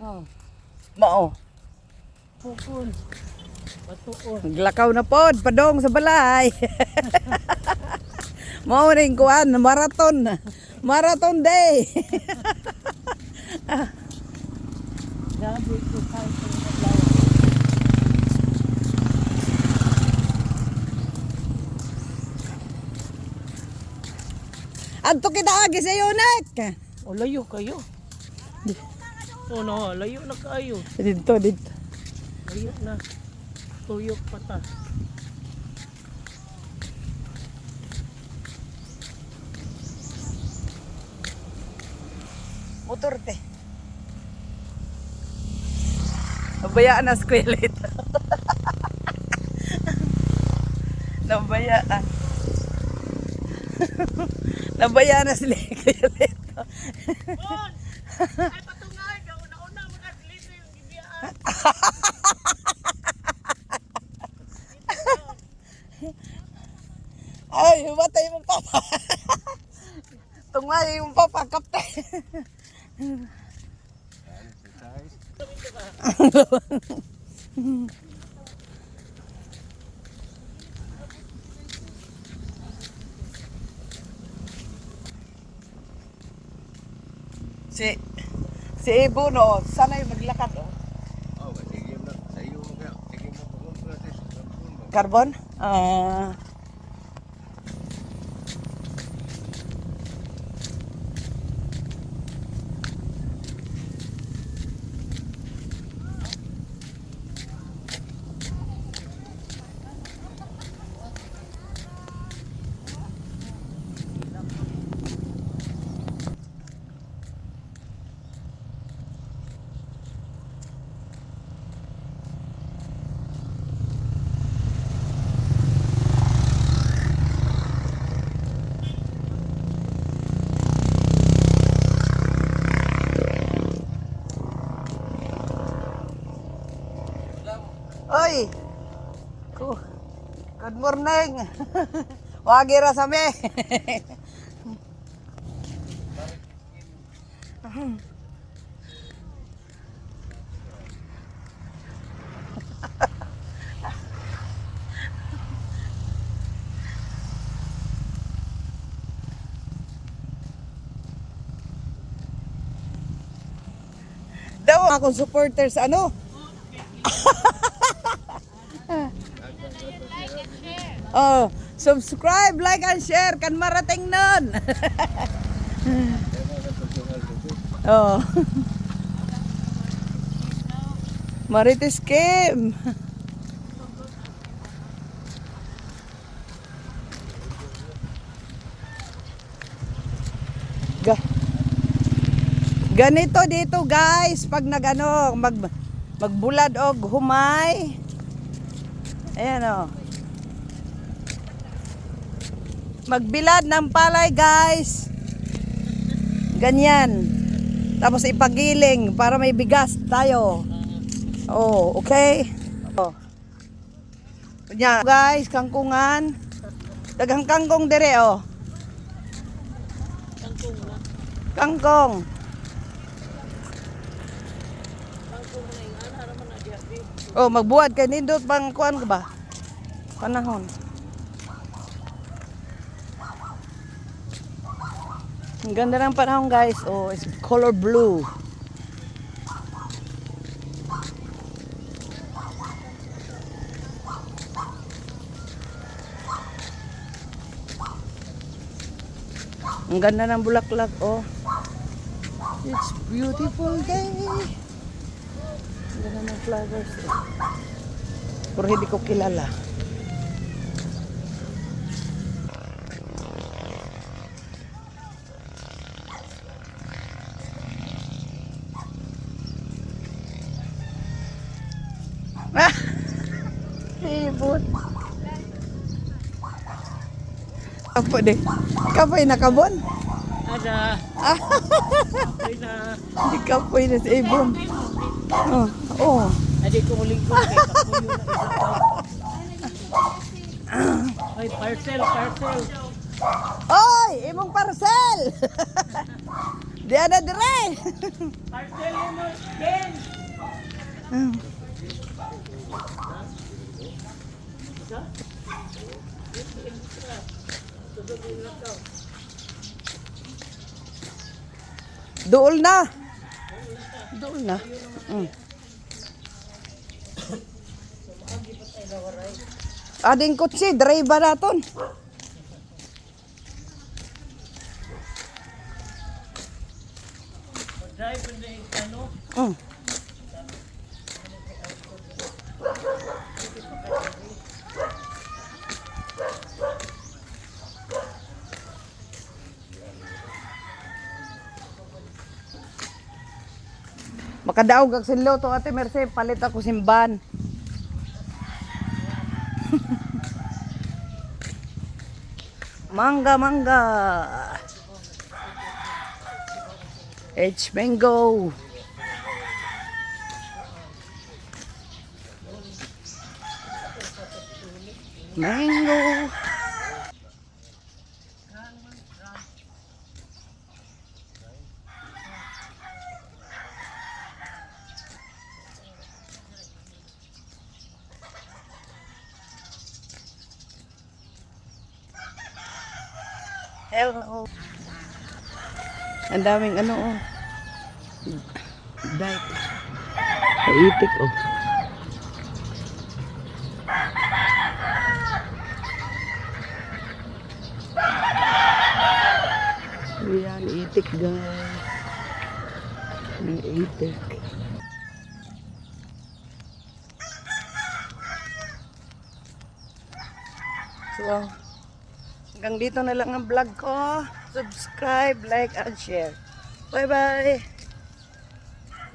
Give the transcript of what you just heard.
Oh. Mao. Pukul. Batuon. Naglakaw na pod, padong sa balay. Mao ring kuan, marathon. Marathon day. Gabi ko kain sa Adto kita agi sa unit. o layo kayo. Oh no, layo na kayo. Dito, dito. Layo na. Tuyok pata. Motor te. Nabayaan na squelet. Nabayaan. Nabayaan na sila squelet. Ay patungay, una-una mga dito yung gibiyaan. Ay, matay mong papa. Tungay yung papa, kapte. Si Ibo no, sana yung maglakad oh. Oh, sige mo na. Sa iyo mo kaya. Sige mo po. Carbon? Oy! Good morning! Wagi ra sa me! Daw akong supporters ano? Oh, subscribe, like and share kan marating nun. Oh. Marites Kim. Ganito dito guys pag nagano magbulad og humay. Ayan oh. Magbilad ng palay guys. Ganyan. Tapos ipagiling para may bigas tayo. Oh, okay. Oh. Yan guys, kangkungan. Daghang kangkong dire oh. Kangkong na. Kangkong. Kangkong na yung ana naman na diha. Oh, magbuhat kay nindot bang kuan ka ba? Panahon. Ang ganda ng panahon guys. Oh, it's color blue. Ang ganda ng bulaklak oh. It's beautiful day. Ang ganda ng flowers eh. Pero hindi ko kilala. Ibon. Kapo de. Kapoy na kabon. Ada. Ah, Ay na. hindi kapoy na si Ibon. Oh, oh. Adi ko muling ko kay kapuyo na isa pa. Ay parcel. Oy, imong parcel. Di ana dire. Parcel mo, Ken! Duol na. Duol na. Ading kutsi, driver naton. Drive na yung ano. Makadaog kag sinlo to Ate Merce, palit ako simban. Mangga, mangga. H mango. Mango. Hello. Ang daming ano oh. Diet. Itik oh. Ayan, itik guys. Ang itik. So, hanggang dito na lang ang vlog ko. Subscribe, like, and share. Bye-bye!